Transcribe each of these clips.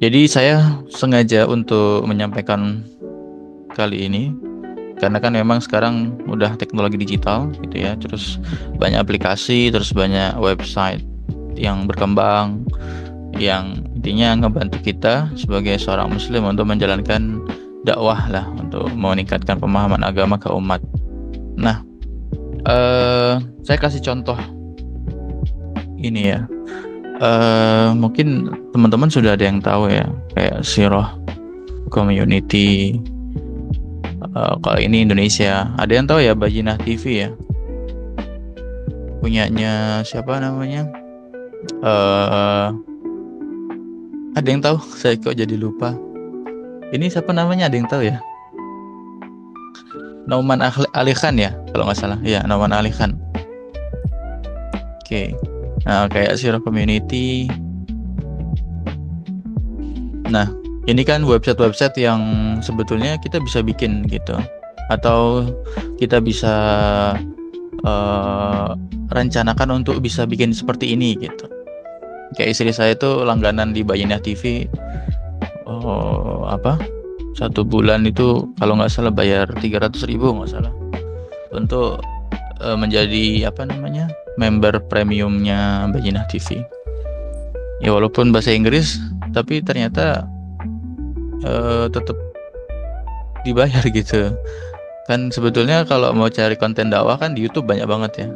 Jadi saya sengaja untuk menyampaikan kali ini karena kan memang sekarang udah teknologi digital gitu ya, terus banyak aplikasi, terus banyak website yang berkembang yang intinya ngebantu kita sebagai seorang muslim untuk menjalankan dakwah lah, untuk meningkatkan pemahaman agama ke umat. Nah, saya kasih contoh ini ya. Mungkin teman-teman sudah ada yang tahu ya, kayak Sirah Community. Kalau ini Indonesia, ada yang tahu ya Bajinah TV ya, punyanya siapa namanya? eh ada yang tahu? Saya kok jadi lupa. Ini siapa namanya? Ada yang tahu ya? Nauman Ali Khan ya, kalau nggak salah. Iya, Nauman Ali Khan. Oke. Nah, kayak Sirah Community. Nah, ini kan website-website yang sebetulnya kita bisa bikin gitu, atau kita bisa rencanakan untuk bisa bikin seperti ini gitu. Kayak istri saya itu langganan di Bajinah TV. Satu bulan itu kalau nggak salah bayar 300.000 nggak salah untuk menjadi member premiumnya Bajinah TV. Ya walaupun bahasa Inggris, tapi ternyata tetap dibayar gitu. Kan sebetulnya kalau mau cari konten dakwah kan di YouTube banyak banget ya.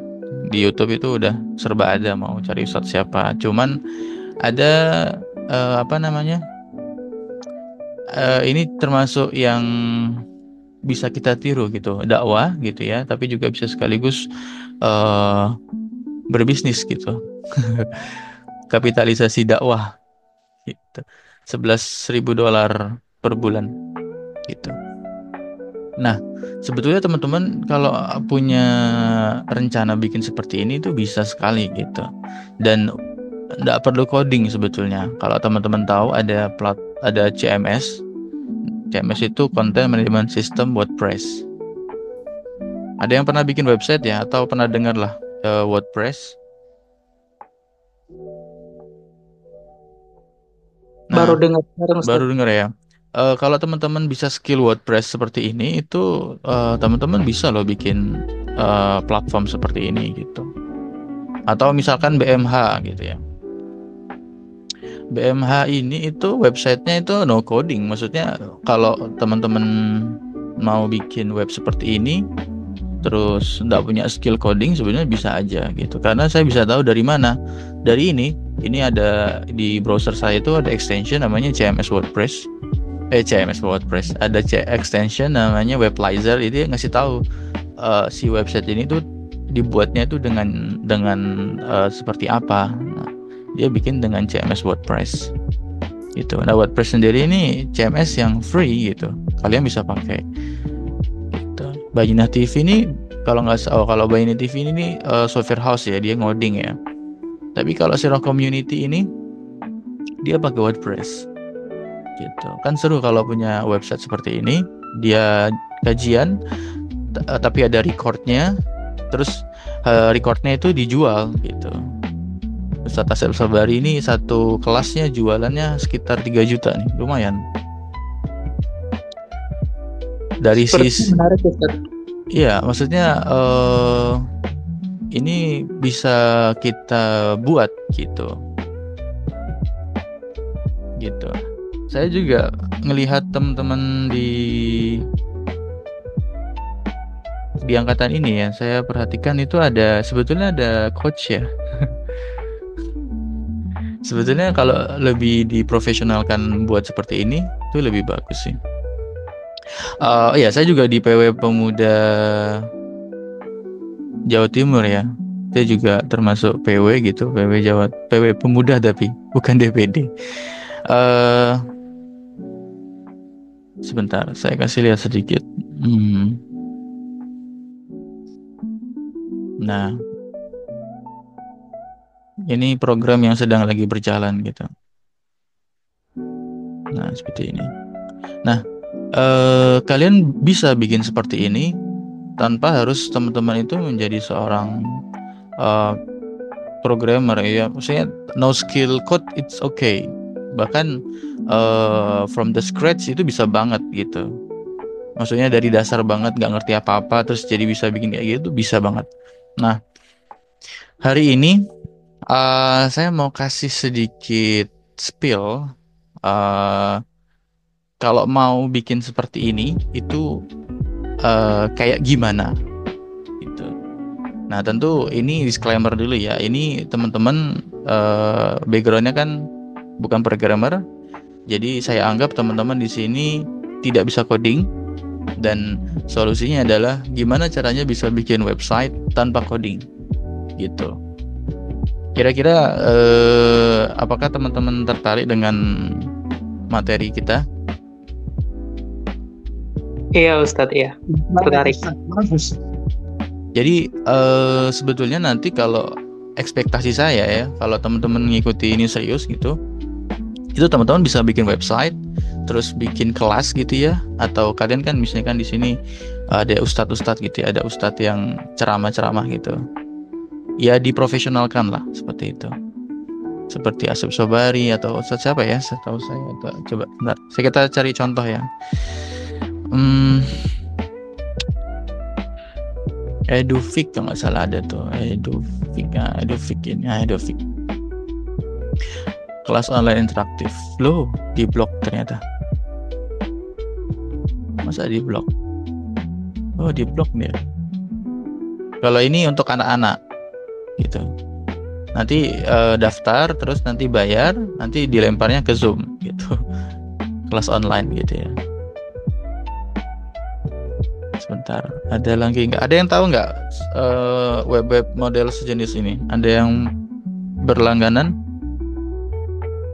Di YouTube itu udah serba ada, mau cari ustadz siapa. Cuman ada ini termasuk yang bisa kita tiru gitu, dakwah gitu ya, tapi juga bisa sekaligus berbisnis gitu. Kapitalisasi dakwah gitu. $11.000 per bulan gitu. Nah, sebetulnya teman-teman kalau punya rencana bikin seperti ini itu bisa sekali gitu. Dan nggak perlu coding sebetulnya. Kalau teman-teman tahu ada CMS. CMS itu Content Management System WordPress. Ada yang pernah bikin website ya, atau pernah dengar lah WordPress? Nah, baru dengar ya. Kalau teman-teman bisa skill WordPress seperti ini, itu teman-teman bisa loh bikin platform seperti ini gitu. Atau misalkan BMH gitu ya. BMH ini itu websitenya itu no coding. Maksudnya kalau teman-teman mau bikin web seperti ini, terus nggak punya skill coding, sebenarnya bisa aja gitu. Karena saya bisa tahu dari mana. Dari ini ada di browser saya itu ada extension namanya CMS WordPress. CMS WordPress. Ada extension namanya Weblizer. Itu ngasih tahu si website ini tuh dibuatnya itu dengan seperti apa. Nah, dia bikin dengan CMS WordPress gitu. Nah, WordPress sendiri ini CMS yang free gitu, kalian bisa pakai gitu. Bajinah TV ini kalau Bajinah TV ini software house ya, dia ngoding ya. Tapi kalau Sirah Community ini dia pakai WordPress gitu. Kan seru kalau punya website seperti ini. Dia kajian tapi ada recordnya, terus recordnya itu dijual gitu. Ustadz Asep Sabari ini satu kelasnya jualannya sekitar 3 juta nih, lumayan. Dari sisi menarik, Ustadz. Iya, maksudnya ini bisa kita buat gitu. Saya juga ngelihat teman-teman di angkatan ini ya, saya perhatikan itu sebetulnya ada coach ya. Sebetulnya kalau lebih diprofesionalkan buat seperti ini itu lebih bagus sih. Ya, saya juga di PW Pemuda Jawa Timur ya. Saya juga termasuk PW gitu, PW Pemuda tapi bukan DPD. Sebentar, saya kasih lihat sedikit. Nah, ini program yang sedang lagi berjalan gitu. Nah, seperti ini. Nah, kalian bisa bikin seperti ini tanpa harus teman-teman itu menjadi seorang programmer ya. Maksudnya no skill code it's okay. Bahkan from the scratch itu bisa banget gitu. Maksudnya dari dasar banget nggak ngerti apa-apa terus jadi bisa bikin kayak gitu bisa banget. Nah, hari ini saya mau kasih sedikit spill. eh, Kalau mau bikin seperti ini itu kayak gimana gitu. Nah, tentu ini disclaimer dulu ya. Ini teman-teman backgroundnya kan bukan programmer, jadi saya anggap teman-teman di sini tidak bisa coding dan solusinya adalah gimana caranya bisa bikin website tanpa coding gitu. Kira-kira apakah teman-teman tertarik dengan materi kita? Iya Ustadz, iya. Tertarik. Jadi sebetulnya nanti kalau ekspektasi saya ya, kalau teman-teman ngikuti ini serius gitu, itu teman-teman bisa bikin website, terus bikin kelas gitu ya, atau kalian kan misalnya kan di sini ada ustadz-ustadz gitu ya, ada ustadz yang ceramah-ceramah gitu, ya diprofesionalkan lah seperti itu, seperti Asep Sobari atau ustadz siapa ya, setahu saya. Coba bentar, kita cari contoh ya. Edufik kalau nggak salah ada tuh, Edufik ini, Edufik. Kelas online interaktif. Loh, di blog ternyata. Masa di blog? Oh, di blog nih. Kalau ini untuk anak-anak gitu. Nanti daftar, terus nanti bayar, nanti dilemparnya ke Zoom gitu. Kelas online gitu ya. Sebentar, ada lagi nggak? Ada yang tahu nggak web-web model sejenis ini? Ada yang berlangganan?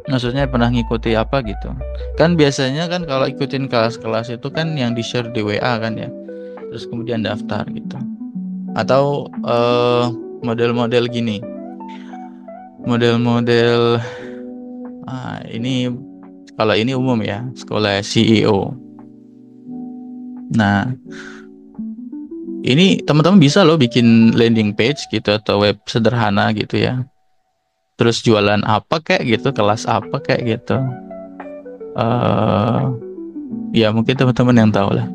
Maksudnya pernah ngikuti apa gitu? Kan biasanya kan kalau ikutin kelas-kelas itu kan yang di-share di WA kan ya. Terus kemudian daftar gitu. Atau model-model gini. Model-model ini kalau ini umum ya, sekolah CEO. Nah, ini teman-teman bisa loh bikin landing page gitu atau web sederhana gitu ya. Terus jualan apa kayak gitu, kelas apa kayak gitu. Ya mungkin teman-teman yang tahu lah.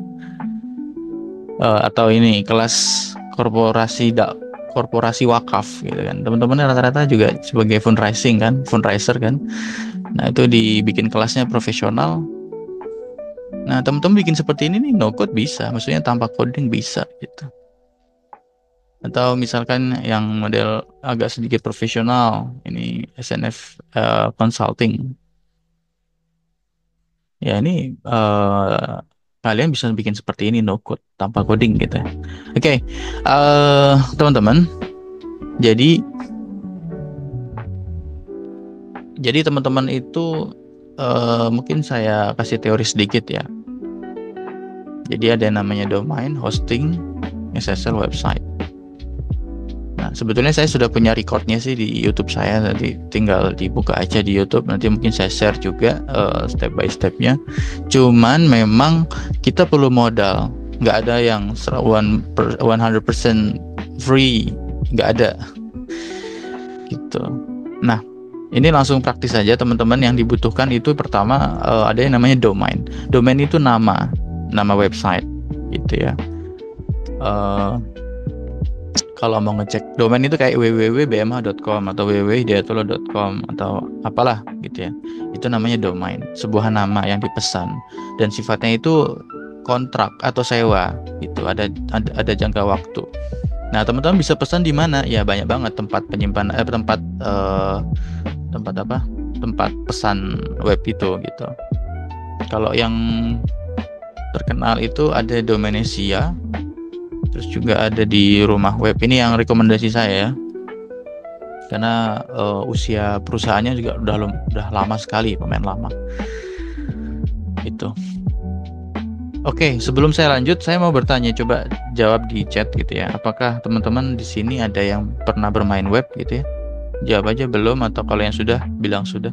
Atau ini kelas korporasi wakaf gitu kan. Teman-teman rata-rata juga sebagai fundraiser kan. Nah, itu dibikin kelasnya profesional. Nah, teman-teman bikin seperti ini nih, no code bisa, maksudnya tanpa coding bisa gitu. Atau misalkan yang model agak sedikit profesional, ini SNF Consulting. Ya ini kalian bisa bikin seperti ini no code tanpa coding gitu. Oke, teman-teman. Jadi teman-teman itu mungkin saya kasih teori sedikit ya. Jadi ada yang namanya domain, hosting, SSL, website. Nah, sebetulnya saya sudah punya recordnya sih di YouTube saya, nanti tinggal dibuka aja di YouTube, nanti mungkin saya share juga step by stepnya. Cuman memang kita perlu modal, nggak ada yang 100% free, nggak ada gitu. Nah, ini langsung praktis saja teman-teman. Yang dibutuhkan itu pertama ada yang namanya domain. Domain itu nama website gitu ya. Kalau mau ngecek domain itu kayak www.bmh.com atau www.hidayatullah.com atau apalah gitu ya. Itu namanya domain, sebuah nama yang dipesan dan sifatnya itu kontrak atau sewa gitu. Ada jangka waktu. Nah, teman-teman bisa pesan di mana? Ya banyak banget tempat penyimpanan tempat apa? Tempat pesan web itu gitu. Kalau yang terkenal itu ada Domanesia. Terus juga ada di Rumah Web. Ini yang rekomendasi saya ya. Karena usia perusahaannya juga udah lama sekali, pemain lama. Gitu. Oke, sebelum saya lanjut, saya mau bertanya, coba jawab di chat gitu ya. Apakah teman-teman di sini ada yang pernah bermain web gitu ya? Jawab aja belum, atau kalau yang sudah, bilang sudah.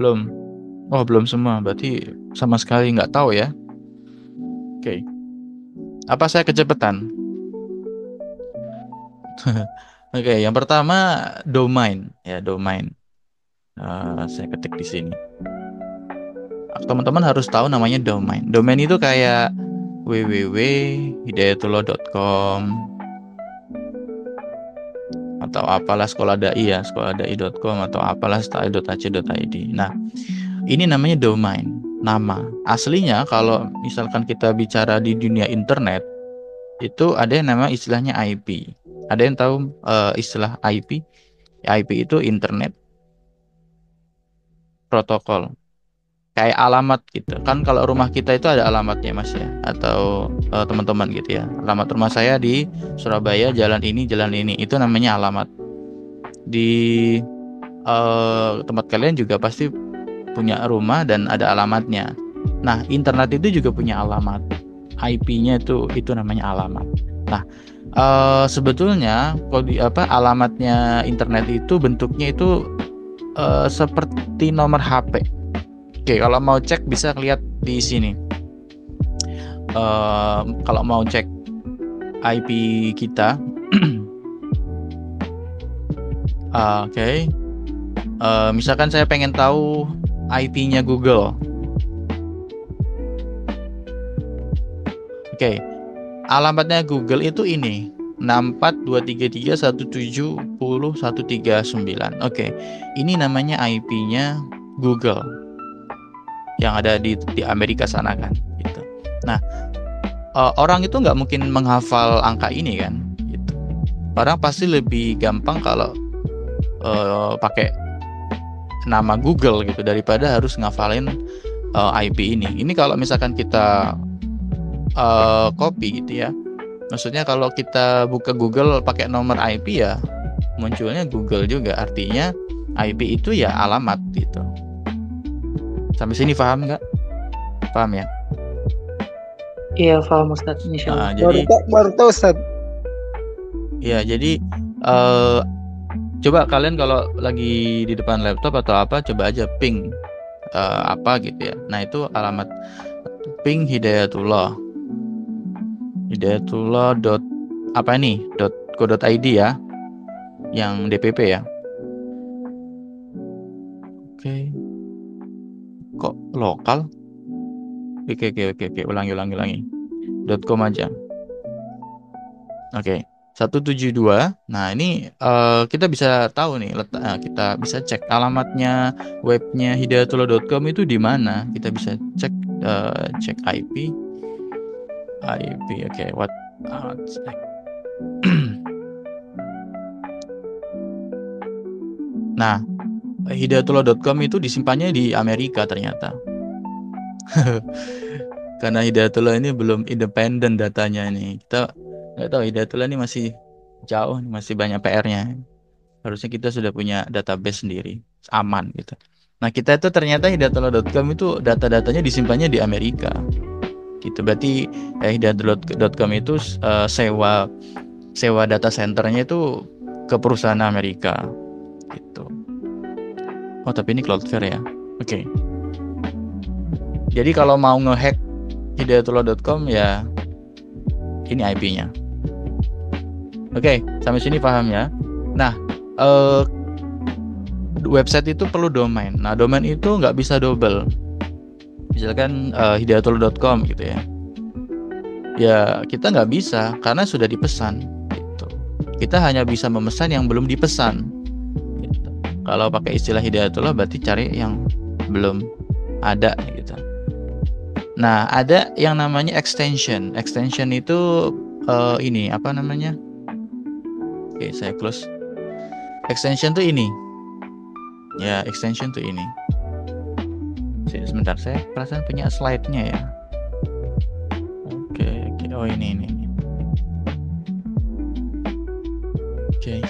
Belum. Oh, belum semua. Berarti sama sekali nggak tahu ya. Oke. Apa saya kecepatan? Oke, yang pertama domain. Ya, domain. Saya ketik di sini. Teman-teman harus tahu namanya domain. Domain itu kayak www.hidayatullah.com atau apalah sekolah dai ya, sekolahdai.com atau apalah style.ac.id. Nah, ini namanya domain, nama. Aslinya kalau misalkan kita bicara di dunia internet, itu ada yang nama istilahnya IP. Ada yang tahu istilah IP? IP itu Internet Protokol. Kayak alamat gitu. Kan kalau rumah kita itu ada alamatnya Mas ya, atau teman-teman gitu ya. Alamat rumah saya di Surabaya, jalan ini, itu namanya alamat. Di tempat kalian juga pasti punya rumah dan ada alamatnya. Nah, internet itu juga punya alamat. IP-nya itu namanya alamat. Nah, sebetulnya alamatnya internet itu bentuknya itu seperti nomor HP. Oke, kalau mau cek bisa lihat di sini. Kalau mau cek IP kita, oke. Misalkan saya pengen tahu IP-nya Google. Oke, alamatnya Google itu ini 642331700139. Oke, ini namanya IP-nya Google yang ada di Amerika sana kan gitu. Nah, orang itu nggak mungkin menghafal angka ini kan gitu. Orang pasti lebih gampang kalau pakai nama Google gitu daripada harus ngafalin IP ini. Ini kalau misalkan kita copy gitu ya, maksudnya kalau kita buka Google pakai nomor IP ya munculnya Google juga, artinya IP itu ya alamat gitu. Sampai sini paham nggak? Paham ya? Iya, paham Ustaz. Insyaallah. Jadi baru tahu Ustaz. Ya, jadi coba kalian kalau lagi di depan laptop atau apa, coba aja ping apa gitu ya. Nah, itu alamat ping Hidayatullah. Hidayatullah .co.id ya. Yang DPP ya. Oke. Kok lokal? Oke, ulangi. .com aja. Oke, 172. Nah, ini kita bisa tahu nih kita bisa cek alamatnya webnya hidayatullah.com itu di mana. Kita bisa cek IP. Oke, Nah, hidayatullah.com itu disimpannya di Amerika ternyata. Karena Hidayatullah ini belum independen datanya ini. Kita nggak tahu, Hidayatullah ini masih jauh, masih banyak PR-nya. Harusnya kita sudah punya database sendiri, aman gitu. Nah, kita itu ternyata hidayatullah.com itu data-datanya disimpannya di Amerika. Gitu. Berarti hidayatullah.com itu sewa data centernya itu ke perusahaan Amerika. Gitu. Oh, tapi ini Cloudflare ya. Oke. Jadi kalau mau ngehack hidayatullah.com ya ini IP-nya. Oke, sampai sini paham ya. Nah, website itu perlu domain. Nah, domain itu nggak bisa double. Misalkan hidayatullah.com gitu ya. Ya kita nggak bisa karena sudah dipesan. Gitu. Kita hanya bisa memesan yang belum dipesan. Gitu. Kalau pakai istilah Hidayatullah berarti cari yang belum ada gitu. Nah, ada yang namanya extension. Extension itu ini apa namanya? Oke, saya close. Extension tuh ini. Ya, extension tuh ini. Sebentar, saya perasaan punya slide-nya ya. Oke. Oh, ini. Oke.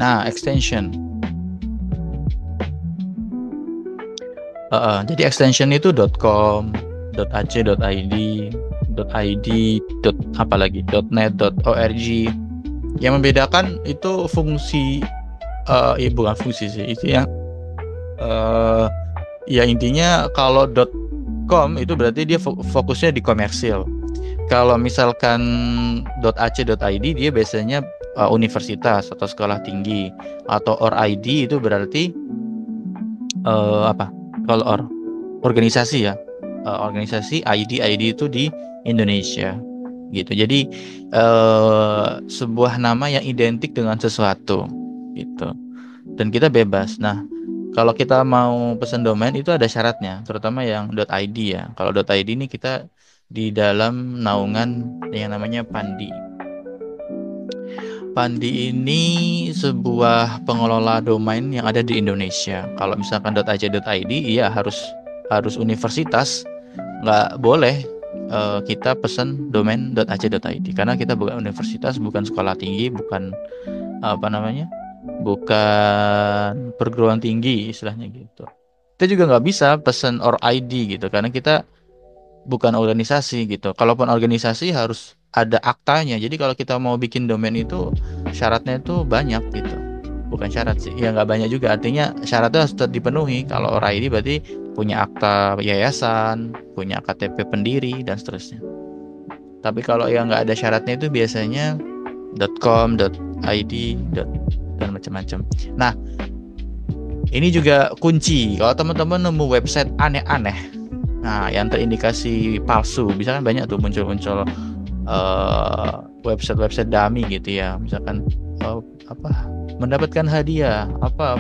Nah, extension. Jadi extension itu .com, .ac.id, .id, .net, .org. Yang membedakan itu fungsi, bukan fungsi sih, itu yang ya intinya kalau .com itu berarti dia fokusnya di komersil. Kalau misalkan .ac.id dia biasanya universitas atau sekolah tinggi, atau .or.id itu berarti apa? Kalau organisasi ya, organisasi, ID itu di Indonesia gitu. Jadi sebuah nama yang identik dengan sesuatu gitu. Dan kita bebas. Nah, kalau kita mau pesan domain itu ada syaratnya, terutama yang .id ya. Kalau .id ini kita di dalam naungan yang namanya Pandi. Pandi ini sebuah pengelola domain yang ada di Indonesia. Kalau misalkan .ac.id, iya harus universitas, nggak boleh kita pesan domain .ac.id karena kita bukan universitas, bukan sekolah tinggi, bukan bukan perguruan tinggi istilahnya gitu. Kita juga nggak bisa pesan .or.id gitu karena kita bukan organisasi gitu. Kalaupun organisasi harus ada aktanya. Jadi kalau kita mau bikin domain itu syaratnya itu banyak gitu. Bukan syarat sih, ya nggak banyak juga. Artinya syaratnya harus dipenuhi. Kalau .or.id berarti punya akta yayasan, punya KTP pendiri dan seterusnya. Tapi kalau yang nggak ada syaratnya itu biasanya .com, .id, dan macam-macam. Nah, ini juga kunci. Kalau teman-teman nemu website aneh-aneh, nah yang terindikasi palsu, misalkan banyak tuh muncul-muncul website dummy gitu ya, misalkan mendapatkan hadiah apa.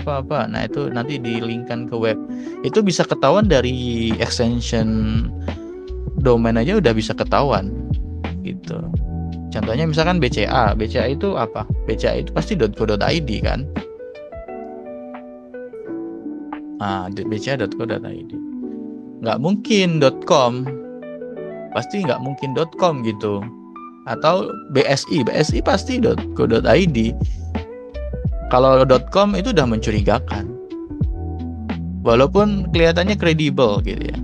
Nah itu nanti dilinkkan ke web, itu bisa ketahuan dari extension domain aja udah bisa ketahuan gitu. Contohnya misalkan BCA itu apa? BCA itu pasti .co.id kan? Nah, bca.co.id. Nggak mungkin .com, pasti nggak mungkin .com gitu. Atau BSI pasti .co.id. Kalau .com itu udah mencurigakan, walaupun kelihatannya kredibel gitu ya.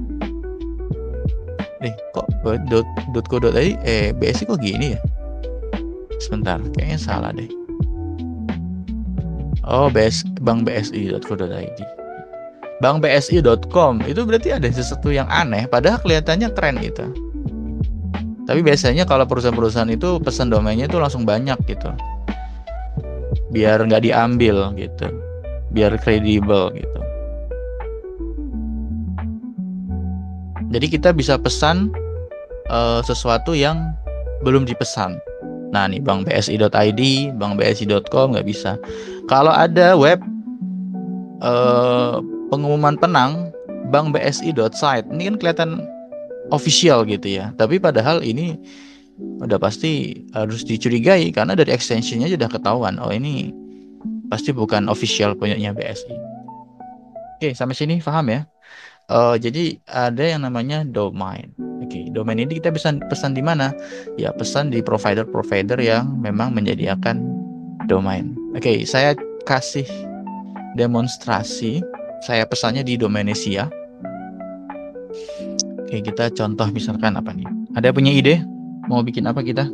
Kok .co.id BSI kok gini ya? Sebentar, kayaknya salah deh. Oh, Bank BSI.co.id. Bank BSI.com itu berarti ada sesuatu yang aneh, padahal kelihatannya keren gitu. Tapi biasanya kalau perusahaan-perusahaan itu pesan domainnya itu langsung banyak gitu, biar nggak diambil gitu, biar kredibel gitu. Jadi kita bisa pesan sesuatu yang belum dipesan. Nah nih, Bank BSI.id, Bank BSI.com nggak bisa. Kalau ada web pengumuman penang Bank BSI.site, ini kan kelihatan official gitu ya, tapi padahal ini udah pasti harus dicurigai karena dari extensionnya sudah ketahuan, oh ini pasti bukan official punyanya BSI. Oke, sampai sini paham ya? Jadi ada yang namanya domain. Oke, domain ini kita bisa pesan di mana? Ya, pesan di provider yang memang menyediakan domain. Oke, saya kasih demonstrasi. Saya pesannya di Domainisia. Oke, kita contoh misalkan apa nih? Ada punya ide? Mau bikin apa kita?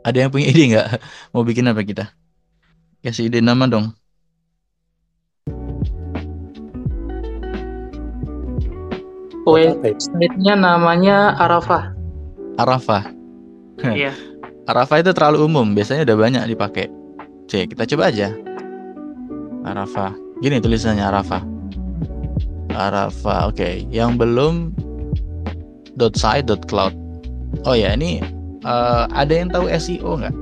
Ada yang punya ide nggak? Mau bikin apa kita? Kasih ide nama dong. Website-nya namanya Arafah. Arafah. Iya. Arafah itu terlalu umum, biasanya udah banyak dipakai. Kita coba aja. Arafah. Gini tulisannya Arafah. Arafah, oke. Yang belum .site.cloud. Oh ya, ini ada yang tahu SEO nggak?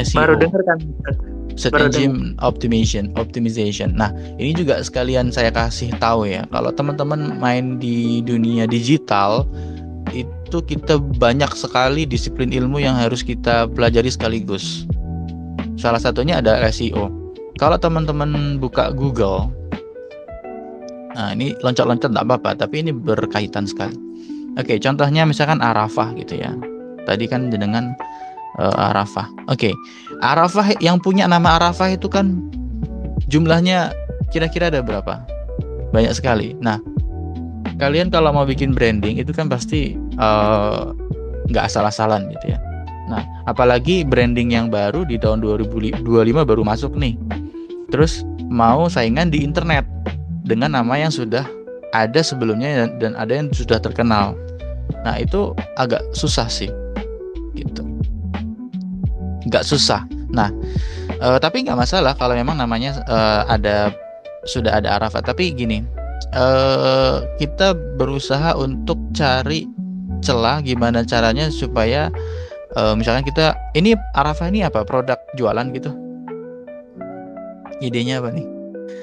SEO. Baru dengar kan? Search Engine Optimization. Nah, ini juga sekalian saya kasih tahu ya. Kalau teman-teman main di dunia digital, itu kita banyak sekali disiplin ilmu yang harus kita pelajari sekaligus. Salah satunya ada SEO. Kalau teman-teman buka Google, nah ini loncat-loncat nggak apa-apa, tapi ini berkaitan sekali. Oke, contohnya misalkan Arafah gitu ya. Tadi kan dengan Arafah. Oke, Arafah, yang punya nama Arafah itu kan jumlahnya Kira-kira ada berapa? Banyak sekali. Nah, kalian kalau mau bikin branding itu kan pasti nggak asal-asalan gitu ya. Nah, apalagi branding yang baru di tahun 2025 baru masuk nih. Terus mau saingan di internet dengan nama yang sudah ada sebelumnya dan ada yang sudah terkenal. Nah, itu agak susah sih gitu. Nggak susah. Nah, tapi nggak masalah kalau memang namanya sudah ada Arafah. Tapi gini, kita berusaha untuk cari celah gimana caranya supaya misalkan kita ini Arafah ini apa, produk jualan gitu, idenya apa nih?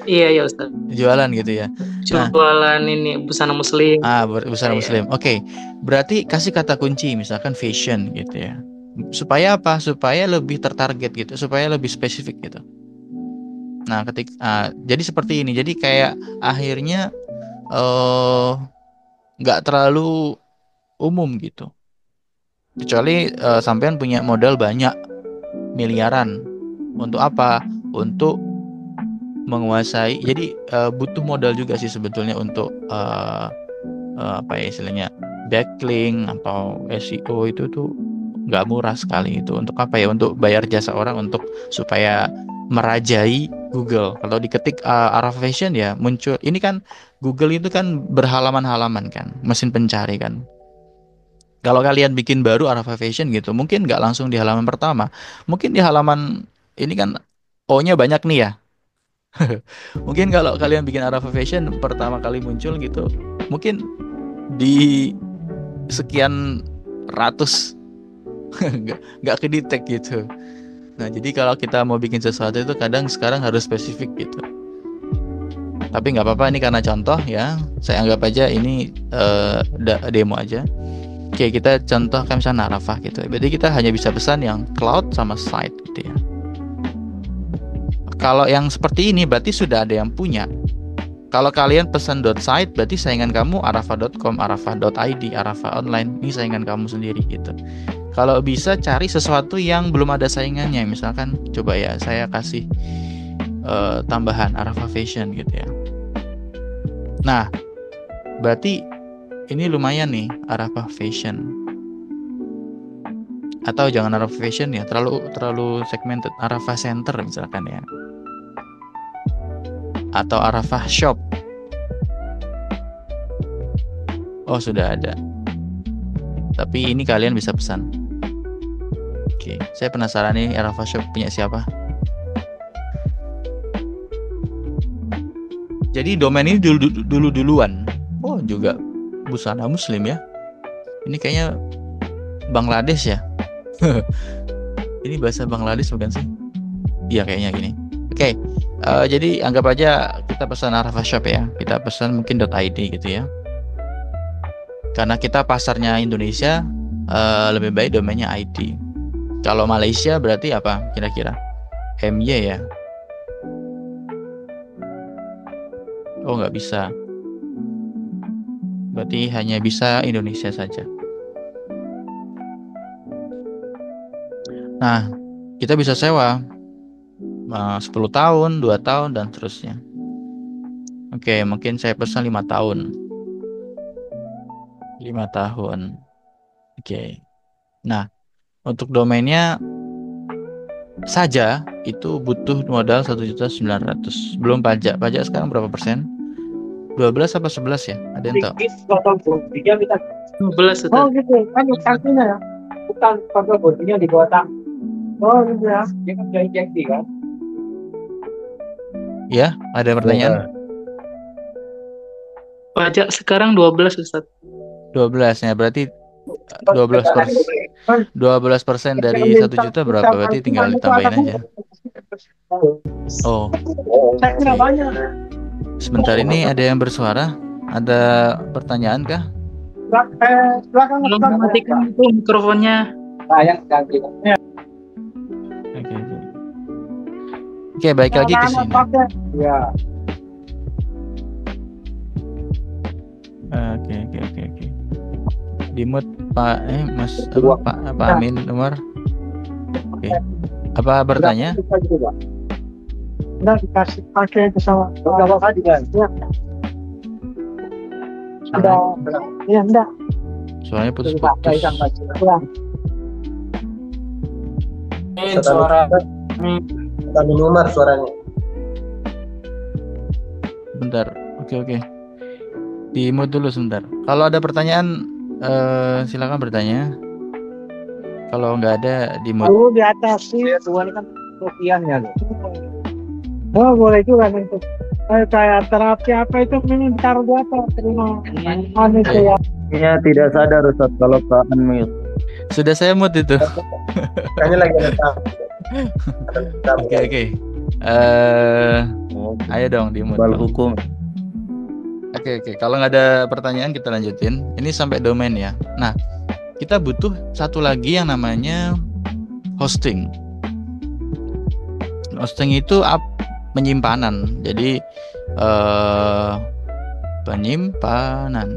Iya Ustaz. Jualan gitu ya. Nah, Jualan ini busana muslim. busana muslim. Oke. Berarti kasih kata kunci misalkan fashion gitu ya. Supaya apa? Supaya lebih tertarget gitu, supaya lebih spesifik gitu. Nah, jadi seperti ini. Jadi kayak akhirnya nggak terlalu umum gitu. Kecuali sampean punya modal banyak miliaran. Untuk apa? Untuk menguasai. Jadi butuh modal juga sih sebetulnya untuk apa ya istilahnya, backlink atau SEO itu tuh nggak murah sekali itu. Untuk apa ya? Untuk bayar jasa orang untuk supaya merajai Google. Kalau diketik Arafah Fashion ya muncul. Ini kan Google itu kan berhalaman-halaman kan, mesin pencari kan. Kalau kalian bikin baru Arafah Fashion gitu, mungkin nggak langsung di halaman pertama. Mungkin di halaman ini kan O-nya banyak nih ya. Mungkin kalau kalian bikin Arafah Fashion pertama kali muncul gitu, mungkin di sekian ratus nggak kedetek gitu. Nah, jadi kalau kita mau bikin sesuatu itu kadang sekarang harus spesifik gitu. Tapi nggak apa-apa, ini karena contoh ya. Saya anggap aja ini demo aja. Oke, kita contoh kayak misalnya Arafah gitu. Berarti kita hanya bisa pesan yang cloud sama site gitu ya. Kalau yang seperti ini berarti sudah ada yang punya. Kalau kalian pesan .site berarti saingan kamu arafah.com, arafah.id, arafah online. Ini saingan kamu sendiri gitu. Kalau bisa cari sesuatu yang belum ada saingannya. Misalkan coba ya saya kasih tambahan Arafah Fashion gitu ya. Nah, berarti ini lumayan nih Arafah Fashion. Atau jangan Arafah Fashion ya, terlalu segmented. Arafah Center misalkan ya. Atau Arafah Shop. Oh, sudah ada. Tapi ini kalian bisa pesan. Oke, saya penasaran nih Arafah Shop punya siapa? Jadi domain ini duluan. Oh, juga busana muslim ya. Ini kayaknya Bangladesh ya. Ini bahasa Bangladesh bukan sih? Iya kayaknya gini. Oke, jadi anggap aja kita pesan Arafah Shop ya. Kita pesan mungkin .id gitu ya. Karena kita pasarnya Indonesia, lebih baik domainnya ID. Kalau Malaysia berarti apa kira-kira? MY ya? Oh, nggak bisa. Berarti hanya bisa Indonesia saja. Nah, kita bisa sewa 10 tahun, 2 tahun, dan seterusnya. Oke, mungkin saya pesan 5 tahun. 5 tahun. Oke. Nah, untuk domainnya saja itu butuh modal 1.900.000. Belum pajak. Pajak sekarang berapa persen? 12 apa 11 ya? Ada yang tahu? 12 Ustaz. Oh gitu, kan instansinya ya. Bukan kontrol bodinya di kota. Oh gitu ya. Dia kan udah injeksi kan. Ya, ada pertanyaan? Pajak sekarang 12 Ustaz. 12 ya, berarti 12% dari 1 juta berapa? Berarti tinggal ditambahin aja. Oh, Saya kira banyak. sebentar, ini ada yang bersuara? Ada pertanyaan kah? Silakan. Belum matikan itu mikrofonnya. Sayang ganti. Oke, baik lagi ke sini. Ya. Oke. Dimut Pak Mas apa Pak Amin Umar. Oke. Apa bertanya? Enggak dikasih pakai itu sama berapa kali kan? Ya, sudah. Ya enggak. Suaranya Pakai putus-putus. sama ya. Suara Tani Umar suaranya. Bentar. Oke. Di mute dulu sebentar. Kalau ada pertanyaan silakan bertanya. Kalau nggak ada di mute. Dulu di atas sih tuan kan rupiahnya loh. Oh boleh juga untuk kayak terapi apa itu memang ditaruh di atas terima anu itu ya. Iya, tidak sadar Ustaz kalau ke unmute. Sudah saya mute itu. Kayaknya lagi ada tamu. Oke. Ayo dong di mute. Bal hukum. Oke. Kalau nggak ada pertanyaan kita lanjutin. Ini sampai domain ya. Nah, kita butuh satu lagi yang namanya hosting. Hosting itu penyimpanan. Jadi penyimpanan.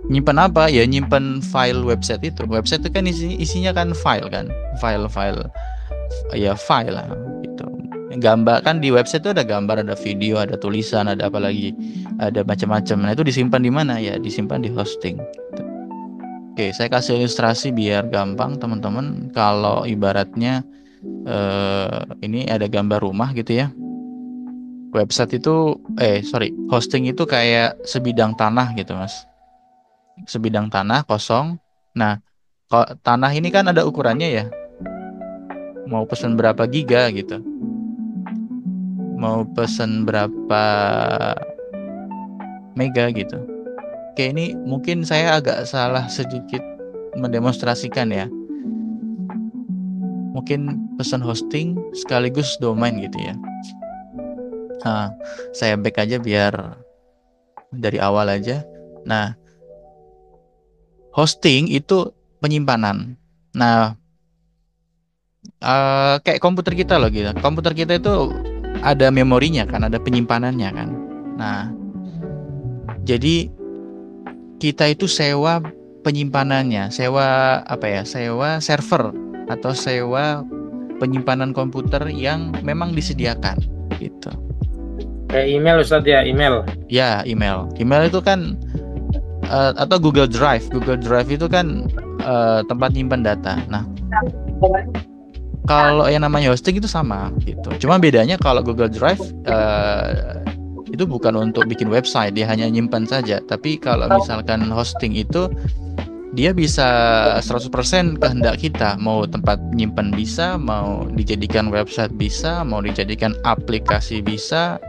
Nyimpan apa? Ya nyimpan file website itu. Website itu kan isinya kan file kan. File. Ya file lah gitu. Gambar kan di website itu ada gambar, ada video, ada tulisan, ada apa lagi? Ada macam-macam. Nah, itu disimpan di mana ya? Disimpan di hosting. Gitu. Oke, saya kasih ilustrasi biar gampang teman-teman. Kalau ibaratnya ini ada gambar rumah gitu ya. Website itu hosting itu kayak sebidang tanah gitu, Mas. Sebidang tanah kosong. Nah, tanah ini kan ada ukurannya ya. Mau pesan berapa giga gitu. Mau pesan berapa mega gitu. Oke, ini mungkin saya agak salah sedikit mendemonstrasikan ya. Mungkin pesan hosting sekaligus domain gitu ya. Nah, saya back aja biar dari awal aja. Nah, hosting itu penyimpanan. Nah, kayak komputer kita loh gitu. Komputer kita itu ada memorinya kan, ada penyimpanannya kan. Nah, jadi kita itu sewa penyimpanannya, sewa server atau sewa penyimpanan komputer yang memang disediakan gitu. Kayak email Ustaz ya, email. Ya, email. Email itu kan atau Google Drive. Google Drive itu kan tempat nyimpan data. Nah, kalau yang namanya hosting itu sama gitu. Cuma bedanya kalau Google Drive itu bukan untuk bikin website, dia hanya nyimpan saja. Tapi kalau misalkan hosting itu dia bisa 100% kehendak kita. Mau tempat nyimpan bisa, mau dijadikan website bisa, mau dijadikan aplikasi bisa.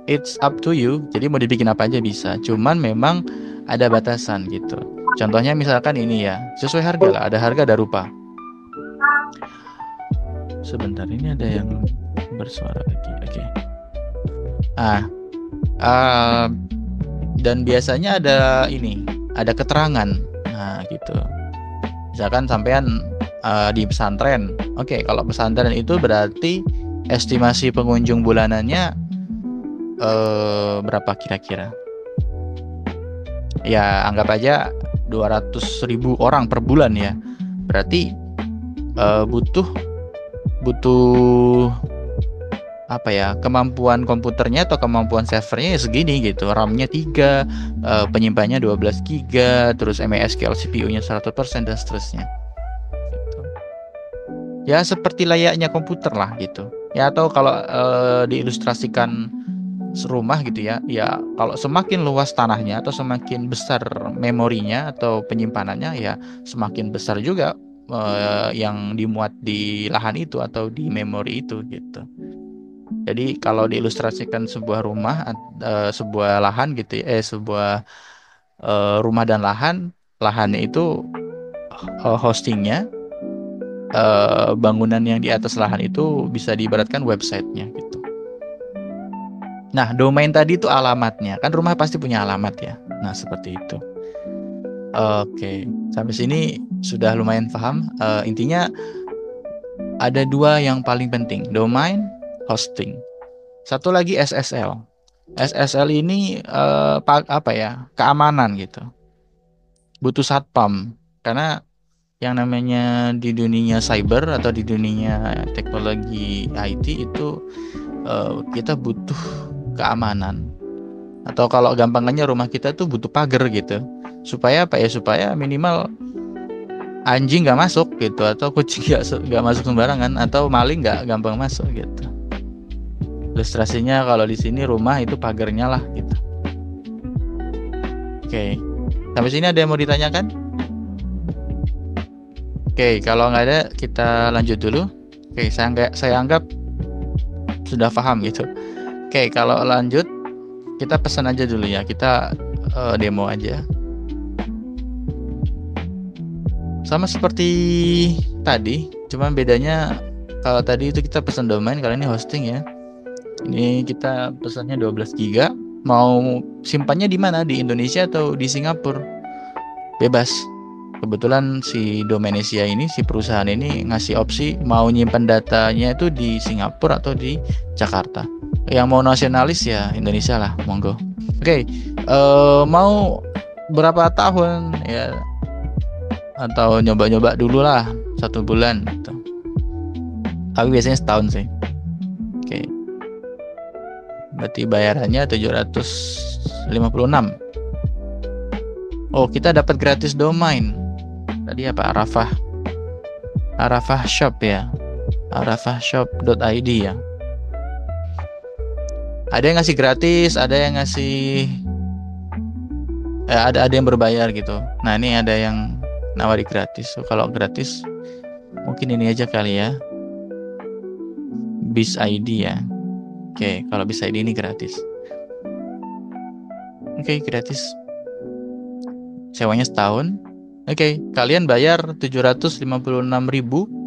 It's up to you. Jadi mau dibikin apa aja bisa. Cuman memang ada batasan gitu. Contohnya misalkan ini ya, sesuai harga lah. Ada harga, ada rupa. Sebentar, ini ada yang bersuara lagi. Oke. Dan biasanya ada keterangan. Nah, gitu. Misalkan sampean di pesantren. Oke, kalau pesantren itu berarti estimasi pengunjung bulanannya berapa kira-kira? Ya, anggap aja 200.000 orang per bulan ya. Berarti butuh kemampuan komputernya atau kemampuan servernya ya segini gitu. RAM-nya 3, penyimpanannya 12 GB, terus MSQL CPU-nya 100% dan seterusnya. Gitu. Ya seperti layaknya komputer lah gitu. Ya atau kalau diilustrasikan rumah gitu ya. Ya kalau semakin luas tanahnya atau semakin besar memorinya atau penyimpanannya ya semakin besar juga yang dimuat di lahan itu atau di memori itu gitu. Jadi kalau diilustrasikan sebuah rumah, sebuah lahan gitu ya, sebuah rumah dan lahannya itu hostingnya, bangunan yang di atas lahan itu bisa diibaratkan websitenya gitu. Nah, domain tadi itu alamatnya, kan rumah pasti punya alamat ya. Nah, seperti itu. Oke, sampai sini sudah lumayan paham. Intinya ada dua yang paling penting, domain, hosting. Satu lagi SSL. SSL ini keamanan gitu. Butuh satpam karena yang namanya di dunia cyber atau di dunia teknologi IT itu kita butuh keamanan, atau kalau gampangannya rumah kita tuh butuh pagar gitu, supaya apa ya, supaya minimal anjing nggak masuk gitu, atau kucing nggak masuk sembarangan, atau maling nggak gampang masuk gitu. Ilustrasinya kalau di sini rumah itu pagarnya lah gitu. Oke, sampai sini ada yang mau ditanyakan? Oke, kalau nggak ada kita lanjut dulu. Oke, saya anggap sudah paham gitu. Oke, kalau lanjut kita pesan aja dulu ya, kita demo aja. Sama seperti tadi, cuma bedanya kalau tadi itu kita pesan domain, kalau ini hosting ya. Ini kita pesannya 12 GB. Mau simpannya di mana? Di Indonesia atau di Singapura? Bebas. Kebetulan si Domanesia ini, si perusahaan ini ngasih opsi mau nyimpan datanya itu di Singapura atau di Jakarta. Yang mau nasionalis ya Indonesia lah, monggo. Oke, mau berapa tahun ya? Atau nyoba-nyoba dulu lah 1 bulan gitu. Tapi biasanya setahun sih. Oke. Berarti bayarannya 756. Oh, kita dapat gratis domain. Tadi apa? Arafah Shop ya. arafahshop.id ya. Ada yang ngasih gratis, ada yang ngasih ada yang berbayar gitu. Nah, ini ada yang nawari gratis. So, kalau gratis mungkin ini aja kali ya. BizID ya. Oke, kalau BizID ini gratis. Oke, gratis. Sewanya setahun. Oke, kalian bayar 756.000,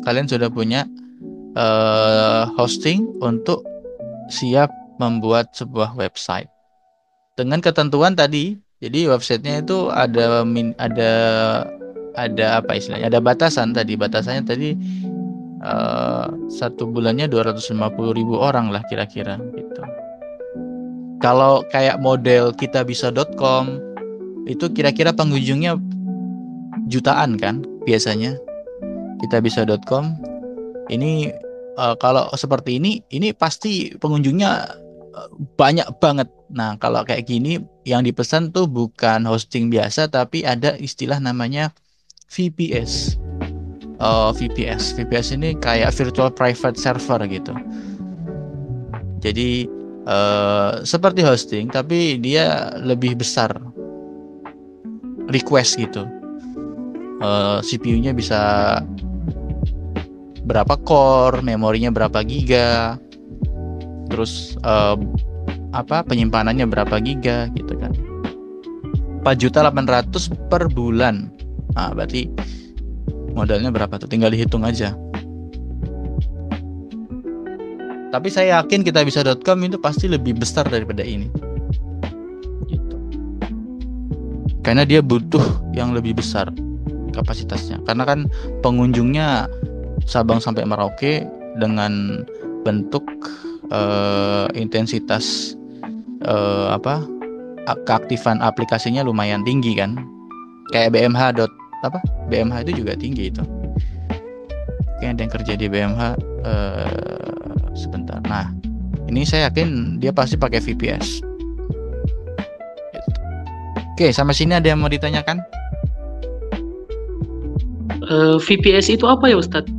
kalian sudah punya hosting untuk siap membuat sebuah website. Dengan ketentuan tadi, jadi websitenya itu ada apa istilahnya? Ada batasan tadi. Batasannya tadi 1 bulannya 250.000 orang lah kira-kira gitu. Kalau kayak model kitabisa.com itu kira-kira pengunjungnya jutaan kan biasanya. Kitabisa.com ini kalau seperti ini pasti pengunjungnya banyak banget. Nah, kalau kayak gini yang dipesan tuh bukan hosting biasa, tapi ada istilah namanya VPS. VPS ini kayak virtual private server gitu. Jadi seperti hosting tapi dia lebih besar request gitu. CPU-nya bisa berapa core, memorinya berapa giga, terus penyimpanannya berapa giga gitu kan. 4.800.000 per bulan. Nah, berarti modalnya berapa tuh? Tinggal dihitung aja. Tapi saya yakin kitabisa.com itu pasti lebih besar daripada ini. Gitu. Karena dia butuh yang lebih besar kapasitasnya. Karena kan pengunjungnya Sabang sampai Merauke dengan bentuk intensitas keaktifan aplikasinya lumayan tinggi kan. Kayak BMH itu juga tinggi itu. Kayaknya ada yang kerja di BMH sebentar. Nah, ini saya yakin dia pasti pakai VPS. Gitu. Oke, sampai sini ada yang mau ditanyakan? VPS itu apa ya Ustadz?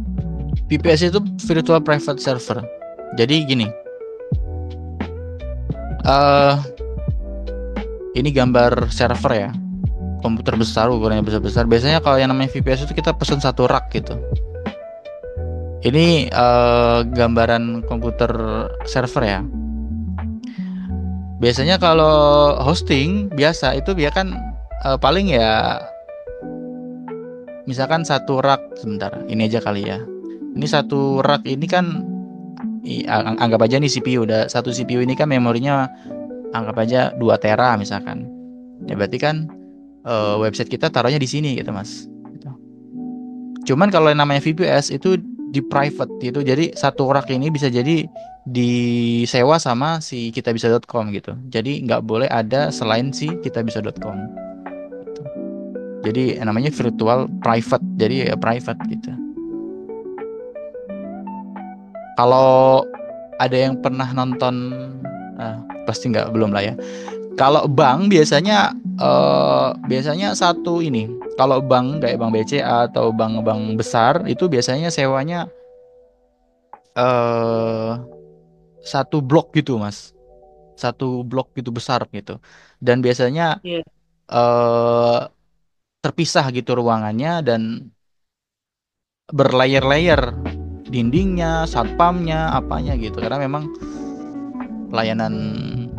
VPS itu virtual private server. Jadi gini, ini gambar server ya, komputer besar, ukurannya besar-besar. Biasanya kalau yang namanya VPS itu kita pesan 1 rak gitu. Ini gambaran komputer server ya. Biasanya kalau hosting biasa itu dia kan paling ya, misalkan 1 rak, sebentar, ini aja kali ya. Ini 1 rak ini kan anggap aja nih CPU, udah 1 CPU ini kan memorinya anggap aja 2 tera misalkan. Ya berarti kan website kita taruhnya di sini gitu Mas. Gitu. Cuman kalau yang namanya VPS itu di private gitu. Jadi 1 rak ini bisa jadi disewa sama si kitabisa.com gitu. Jadi nggak boleh ada selain si kitabisa.com. Gitu. Jadi namanya virtual private. Jadi private gitu. Kalau ada yang pernah nonton, pasti nggak, belum lah ya. Kalau bank biasanya satu ini. Kalau bank kayak bank BCA atau bank-bank besar itu biasanya sewanya satu blok gitu, Mas. Satu blok gitu besar gitu. Dan biasanya Iya. terpisah gitu ruangannya dan berlayer-layer dindingnya, satpamnya, apanya gitu. Karena memang layanan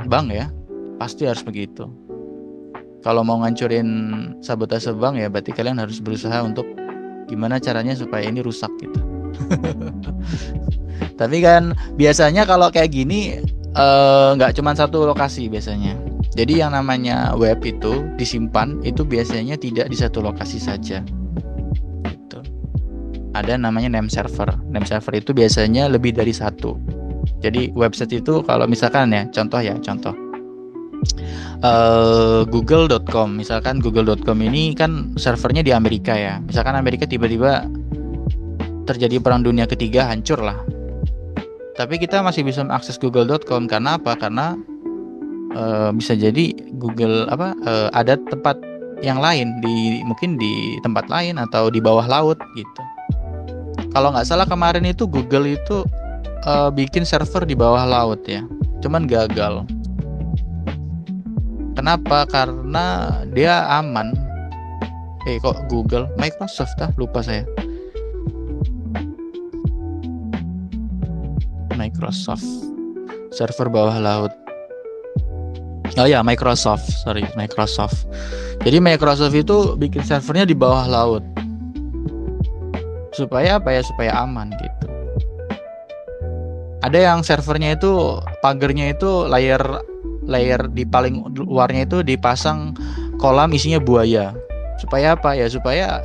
bank ya pasti harus begitu. Kalau mau ngancurin sabotase bank ya berarti kalian harus berusaha untuk gimana caranya supaya ini rusak gitu. Tapi kan biasanya kalau kayak gini nggak cuma satu lokasi biasanya. Jadi yang namanya web itu disimpan itu biasanya tidak di satu lokasi saja. Gitu. Ada namanya name server. Name server itu biasanya lebih dari satu. Jadi website itu kalau misalkan ya contoh google.com, misalkan google.com ini kan servernya di Amerika ya. Misalkan Amerika tiba-tiba terjadi perang dunia ketiga, hancur lah. Tapi kita masih bisa mengakses google.com karena apa? Karena bisa jadi Google ada tempat yang lain mungkin di tempat lain atau di bawah laut gitu. Kalau nggak salah kemarin itu Google itu bikin server di bawah laut ya, cuman gagal. Kenapa? Karena dia aman. Kok Google, Microsoft lupa saya. Microsoft server bawah laut. Oh ya, Microsoft. Jadi Microsoft itu bikin servernya di bawah laut. Supaya apa ya? Supaya aman gitu. Ada yang servernya itu pagernya itu layer di paling luarnya itu dipasang kolam isinya buaya. Supaya apa ya? Supaya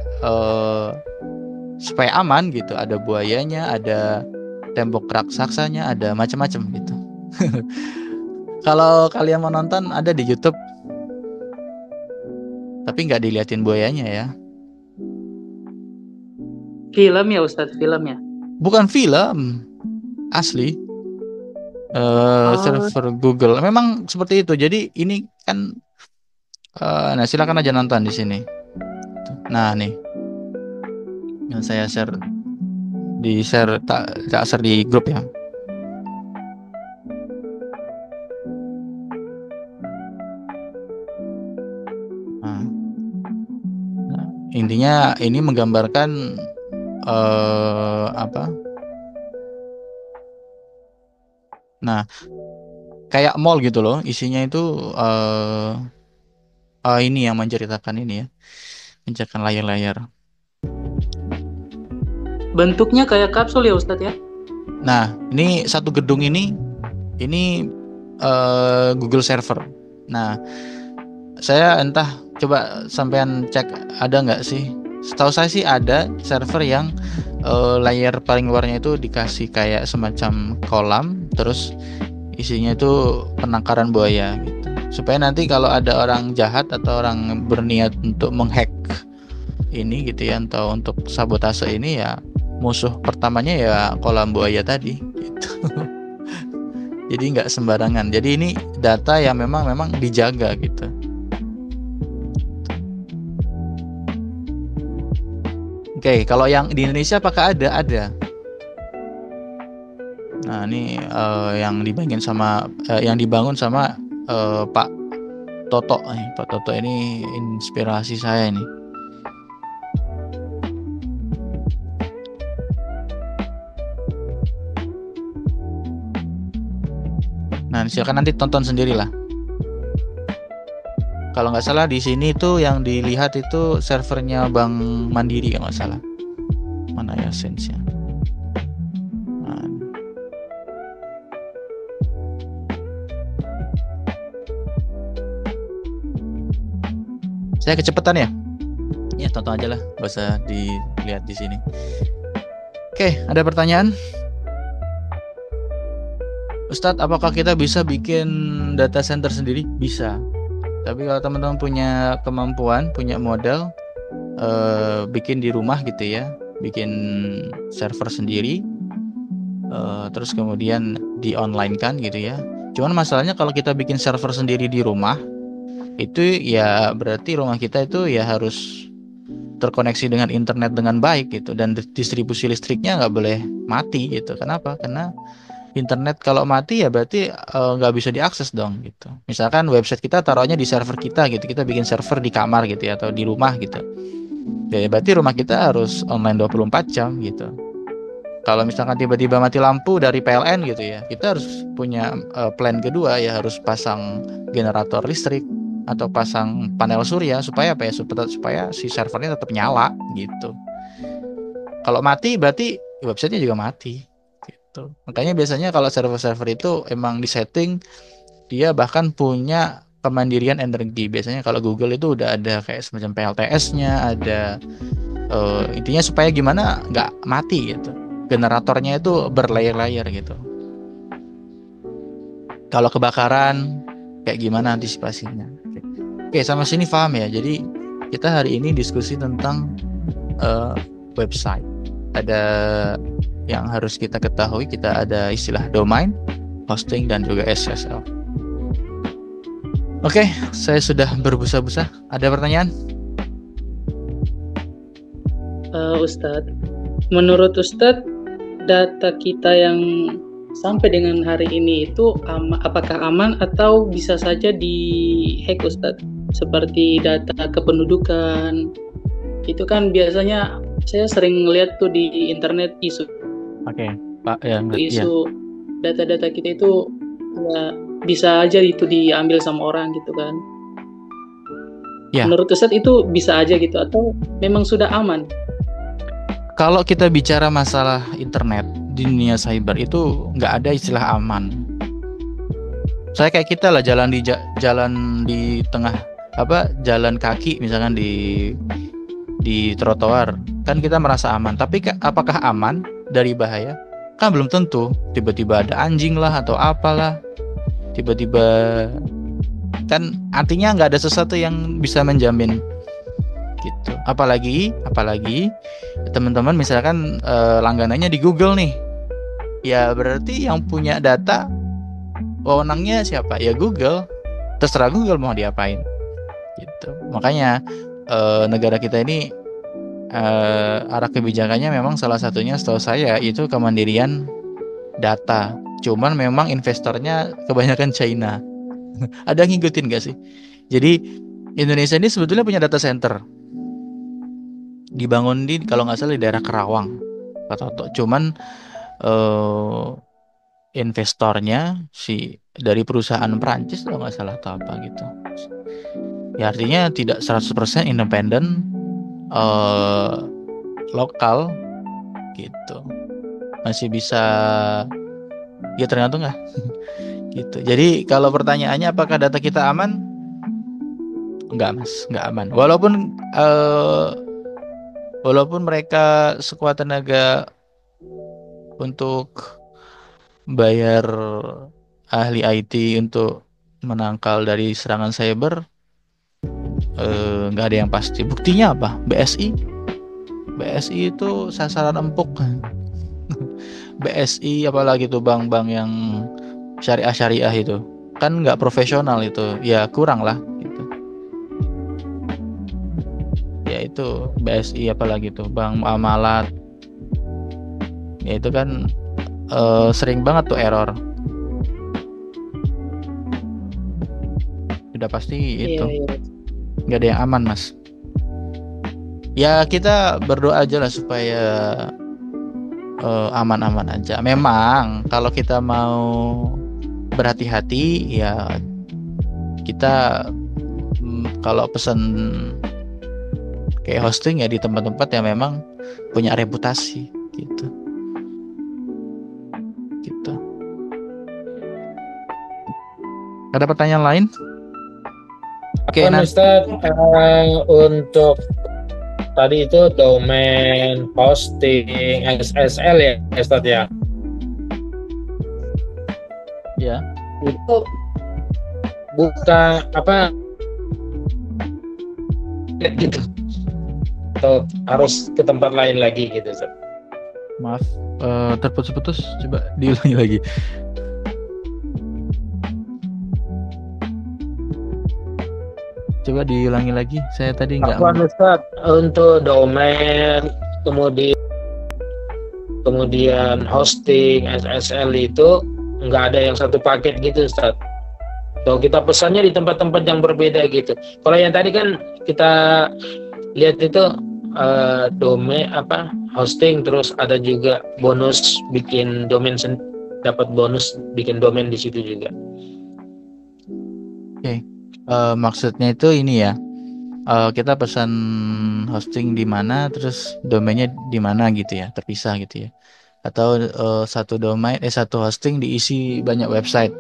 aman gitu. Ada buayanya, ada tembok raksasanya, ada macam-macam gitu. Kalau kalian mau nonton ada di YouTube. Tapi nggak diliatin buayanya ya. Film ya Ustadz, film ya? Bukan film. Asli. Server Google. Memang seperti itu. Jadi ini kan nah silakan aja nonton di sini. Nah, nih. Yang saya share tak share di grup ya. Nah, intinya ini menggambarkan Nah, kayak mall gitu loh, isinya itu ini yang menceritakan ini ya, menceritakan layar-layar. Bentuknya kayak kapsul ya Ustadz ya? Nah, ini satu gedung ini Google server. Nah, saya entah, coba sampean cek ada nggak sih? Setahu saya sih ada server yang layar paling luarnya itu dikasih kayak semacam kolam, terus isinya itu penangkaran buaya gitu. Supaya nanti kalau ada orang jahat atau orang berniat untuk menghack ini gitu ya, atau untuk sabotase ini ya, musuh pertamanya ya kolam buaya tadi gitu. Jadi nggak sembarangan. Jadi ini data yang memang dijaga gitu. Oke, kalau yang di Indonesia apakah ada? Ada. Nah, ini yang dibangun sama Pak Toto. Pak Toto ini inspirasi saya ini. Nah, silakan nanti tonton sendirilah. Kalau nggak salah di sini tuh yang dilihat itu servernya Bank Mandiri kalau nggak salah. Mana ya sense-nya? Nah. Saya kecepatan ya? Ya tonton aja lah, nggak usah dilihat di sini. Oke, ada pertanyaan? Ustadz, apakah kita bisa bikin data center sendiri? Bisa. Tapi kalau teman-teman punya kemampuan, punya modal, bikin di rumah gitu ya, bikin server sendiri, terus kemudian di online kan gitu ya. Cuman masalahnya kalau kita bikin server sendiri di rumah, itu ya berarti rumah kita itu ya harus terkoneksi dengan internet dengan baik gitu, dan distribusi listriknya nggak boleh mati gitu. Kenapa? Karena internet kalau mati ya berarti nggak bisa diakses dong gitu. Misalkan website kita taruhnya di server kita gitu, kita bikin server di kamar gitu ya, atau di rumah gitu. Ya berarti rumah kita harus online 24 jam gitu. Kalau misalkan tiba-tiba mati lampu dari PLN gitu ya, kita harus punya plan kedua ya, harus pasang generator listrik atau pasang panel surya supaya apa ya, supaya si servernya tetap nyala gitu. Kalau mati berarti websitenya juga mati gitu. Makanya biasanya kalau server-server itu emang disetting dia bahkan punya kemandirian energi. Biasanya kalau Google itu udah ada kayak semacam PLTS-nya, ada intinya supaya gimana nggak mati gitu. Generatornya itu berlayer-layer gitu. Kalau kebakaran kayak gimana antisipasinya? Oke, sama sini paham ya. Jadi kita hari ini diskusi tentang website. Ada yang harus kita ketahui, kita ada istilah domain, hosting, dan juga SSL. Oke, saya sudah berbusa-busa. Ada pertanyaan? Ustadz, menurut Ustadz, data kita yang sampai dengan hari ini itu apakah aman atau bisa saja dihack, Ustadz? Seperti data kependudukan, itu kan biasanya saya sering lihat tuh di internet isu. Oke, Pak, ya, isu data-data kita itu ya bisa aja itu diambil sama orang gitu kan. Ya. Menurut Ustadz itu bisa aja gitu atau memang sudah aman? Kalau kita bicara masalah internet di dunia cyber itu nggak ada istilah aman. Saya kayak kita lah jalan di tengah jalan kaki misalkan di trotoar, kan kita merasa aman. Tapi apakah aman dari bahaya? Kan belum tentu. Tiba-tiba ada anjing lah atau apalah. Tiba-tiba kan artinya nggak ada sesuatu yang bisa menjamin gitu. Apalagi teman-teman misalkan langganannya di Google nih. Ya berarti yang punya data wewenangnya siapa? Ya Google. Terserah Google mau diapain. Gitu. Makanya negara kita ini arah kebijakannya memang salah satunya setahu saya itu kemandirian data. Cuman memang investornya kebanyakan China. Ada yang ngikutin gak sih? Jadi Indonesia ini sebetulnya punya data center. Dibangun di kalau nggak salah di daerah Kerawang, Pak Toto. Cuman investornya dari perusahaan Perancis kalau nggak salah atau apa gitu. Ya artinya tidak 100% independen lokal gitu. Masih bisa ya tergantung lah. Gitu. Jadi kalau pertanyaannya apakah data kita aman? Enggak, Mas, enggak aman. Walaupun mereka sekuat tenaga untuk bayar ahli IT untuk menangkal dari serangan cyber, nggak ada yang pasti. Buktinya apa? BSI itu sasaran empuk. BSI apalagi tuh bank-bank yang syariah itu kan nggak profesional itu, ya kurang lah gitu. Ya itu BSI apalagi tuh bank muamalat, ya itu kan sering banget tuh error. Udah pasti itu. Nggak ada yang aman, Mas. Ya kita berdoa aja lah supaya aman-aman aja. Memang kalau kita mau berhati-hati ya kita kalau pesan kayak hosting ya di tempat-tempat yang memang punya reputasi gitu. Ada pertanyaan lain? Oke, Ustaz, untuk tadi itu domain, hosting, SSL ya Ustaz ya? Ya. Itu buka apa gitu atau harus ke tempat lain lagi gitu Ustaz? Maaf, terputus-putus, coba diulangi lagi. Coba diulangi lagi. Saya tadi nggak. Apa Ustaz, untuk domain, kemudian hosting, SSL itu nggak ada yang satu paket gitu Ustaz. So, kita pesannya di tempat-tempat yang berbeda gitu. Kalau yang tadi kan kita lihat itu domain hosting, terus ada juga bonus bikin domain, dapat bonus bikin domain di situ juga. Oke. Maksudnya itu ini ya. Kita pesan hosting di mana, terus domainnya di mana gitu ya, terpisah gitu ya. Atau satu hosting diisi banyak website.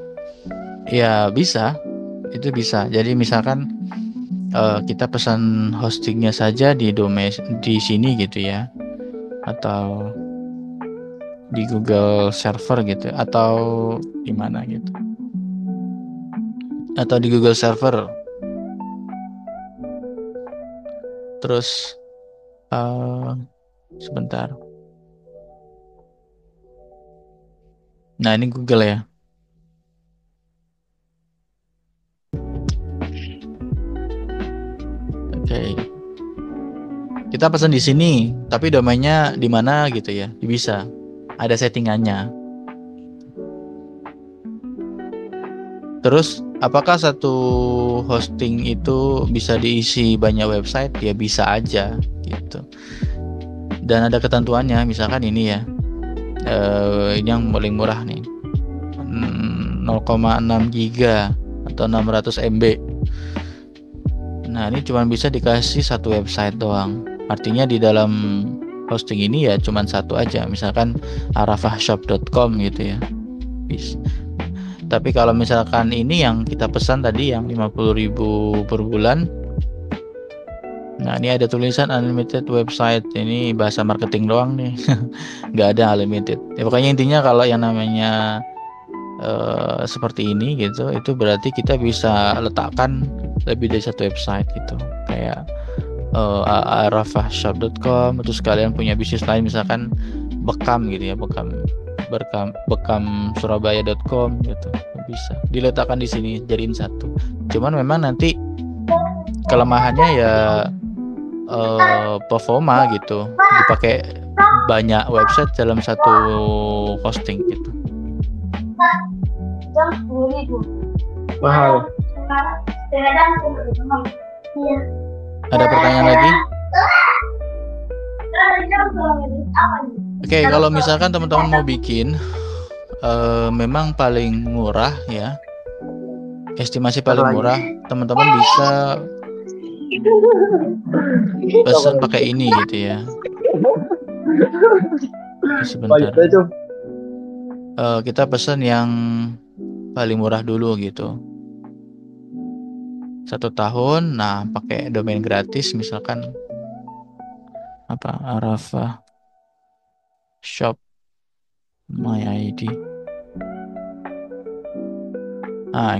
Ya bisa, itu bisa. Jadi misalkan kita pesan hostingnya saja di domain di sini gitu ya, atau di Google Server gitu, atau di mana gitu, atau di Google Server. Terus sebentar. Nah, ini Google ya. Oke. Kita pesan di sini, tapi domainnya di mana gitu ya? Bisa. Ada settingannya. Terus, apakah satu hosting itu bisa diisi banyak website? Ya bisa aja gitu. Dan ada ketentuannya, misalkan ini ya. Ini yang paling murah nih. 0,6 giga atau 600 MB. Nah, ini cuma bisa dikasih satu website doang. Artinya di dalam hosting ini ya cuma satu aja. Misalkan arafahshop.com gitu ya. Bisa. Tapi kalau misalkan ini yang kita pesan tadi yang 50.000 per bulan. Nah, ini ada tulisan unlimited website. Ini bahasa marketing doang nih. Nggak ada unlimited. Ya pokoknya intinya kalau yang namanya seperti ini gitu, itu berarti kita bisa letakkan lebih dari satu website gitu. Kayak arafahshop.com, terus kalian punya bisnis lain misalkan Bekam gitu ya, Bekam Surabaya.com gitu, bisa diletakkan di sini jadiin satu. Cuman memang nanti kelemahannya ya performa gitu, dipakai banyak website dalam satu hosting gitu. Mahal. Ada pertanyaan lagi? Oke, kalau misalkan teman-teman mau bikin, memang paling murah ya, estimasi paling murah, teman-teman bisa pesan pakai ini gitu ya. Sebentar. Kita pesan yang paling murah dulu gitu. 1 tahun, nah pakai domain gratis misalkan Arafah Shop My ID.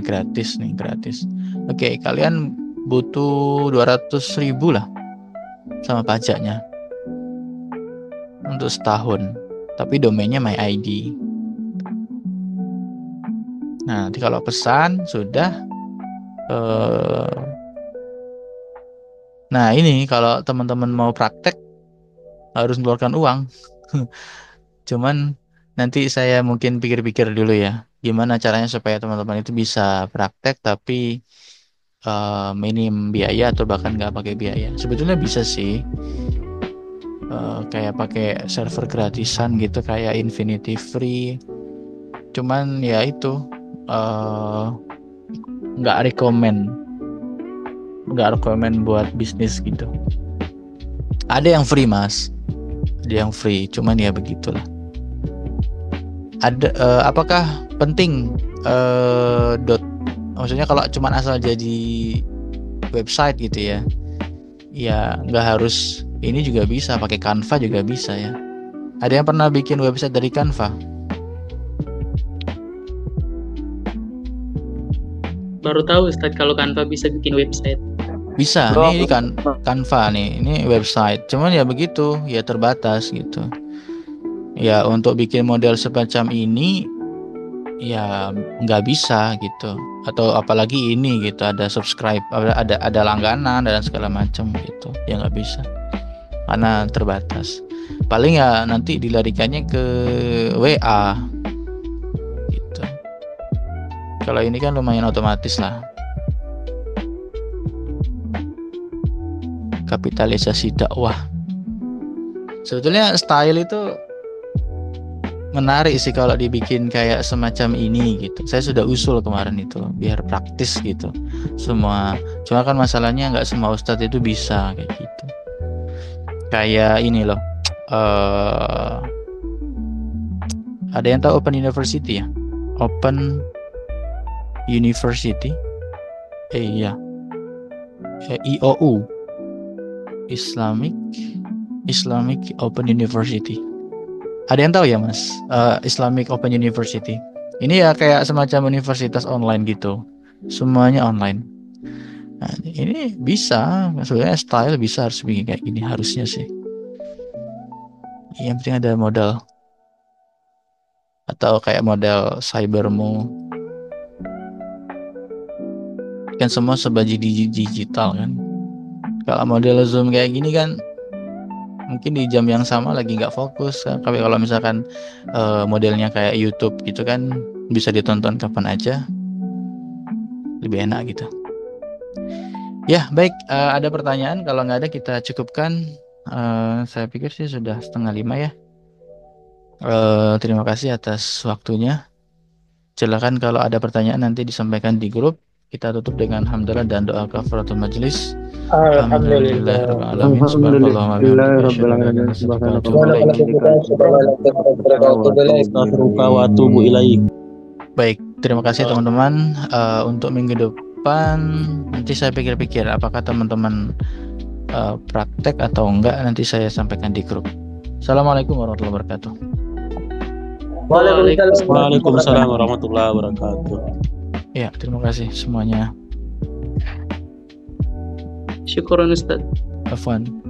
Gratis nih, gratis. Oke, kalian butuh 200.000 lah sama pajaknya untuk setahun. Tapi domainnya My ID. Nah, nanti kalau pesan sudah. Nah, ini kalau teman-teman mau praktek harus mengeluarkan uang. Cuman nanti saya mungkin pikir-pikir dulu ya, gimana caranya supaya teman-teman itu bisa praktek tapi minim biaya atau bahkan nggak pakai biaya. Sebetulnya bisa sih, kayak pakai server gratisan gitu kayak Infinity Free. Cuman ya itu nggak rekomen buat bisnis gitu. Ada yang free mas, ada yang free, cuman ya begitulah. Ada apakah penting maksudnya kalau cuman asal jadi website gitu ya, ya nggak harus. Ini juga bisa pakai Canva juga bisa ya. Ada yang pernah bikin website dari Canva? Baru tahu Ustadz kalau Canva bisa bikin website. Bisa, ini kan Canva nih, ini website. Cuman ya begitu, ya terbatas gitu. Ya untuk bikin model semacam ini ya nggak bisa gitu, atau apalagi ini gitu ada subscribe, ada langganan dan segala macam gitu, ya nggak bisa karena terbatas. Paling ya nanti dilarikannya ke WA gitu. Kalau ini kan lumayan otomatis lah. Kapitalisasi dakwah, sebetulnya style itu menarik sih kalau dibikin kayak semacam ini gitu. Saya sudah usul kemarin itu biar praktis gitu semua. Cuma kan masalahnya nggak semua ustadz itu bisa kayak gitu. Kayak ini loh, ada yang tahu Open University ya? Open University, iya, IOU, Islamic Open University. Ada yang tahu ya Mas, Islamic Open University? Ini ya kayak semacam universitas online gitu, semuanya online. Nah, ini bisa, sebenarnya style bisa harus bikin kayak gini harusnya sih. Yang penting ada modal, atau kayak model Cybermo. Kan semua sebagai digital kan. Kalau model Zoom kayak gini kan mungkin di jam yang sama lagi nggak fokus kan. Tapi kalau misalkan modelnya kayak YouTube gitu kan bisa ditonton kapan aja, lebih enak gitu. Ya baik, ada pertanyaan? Kalau nggak ada kita cukupkan. Saya pikir sih sudah 4:30 ya. Terima kasih atas waktunya. Silakan kalau ada pertanyaan nanti disampaikan di grup. Kita tutup dengan hamdalah dan doa kafaratul majelis. Alhamdulillahirrahmanirrahim. Baik, terima kasih teman-teman. Untuk minggu depan nanti saya pikir-pikir apakah teman-teman praktek atau enggak, nanti saya sampaikan di grup. Assalamualaikum warahmatullahi wabarakatuh. Waalaikumsalam warahmatullahi wabarakatuh. Ya, terima kasih semuanya. Syukuran Ustaz. Afwan.